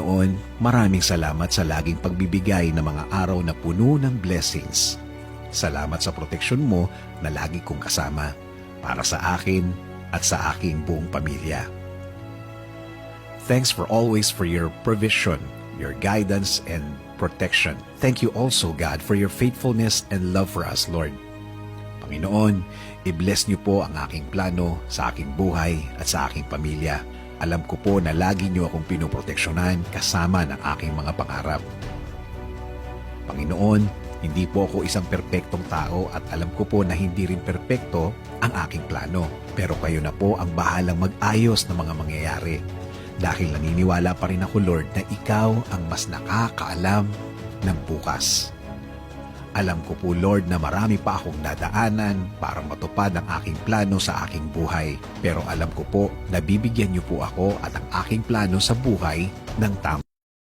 Panginoon, maraming salamat sa laging pagbibigay ng mga araw na puno ng blessings. Salamat sa proteksyon mo na lagi kong kasama para sa akin at sa aking buong pamilya. Thanks for your provision, your guidance, and protection. Thank you also, God, for your faithfulness and love for us, Lord. Panginoon, i-bless niyo po ang aking plano sa aking buhay at sa aking pamilya. Alam ko po na lagi niyo akong pinoproteksyonan kasama ng aking mga pangarap. Panginoon, hindi po ako isang perpektong tao at alam ko po na hindi rin perpekto ang aking plano. Pero kayo na po ang bahalang mag-ayos ng mga mangyayari. Dahil naniniwala pa rin ako, Lord, na ikaw ang mas nakakaalam ng bukas. Alam ko po, Lord, na marami pa akong dadaanan para matupad ang aking plano sa aking buhay. Pero alam ko po na bibigyan niyo po ako at ang aking plano sa buhay ng tamang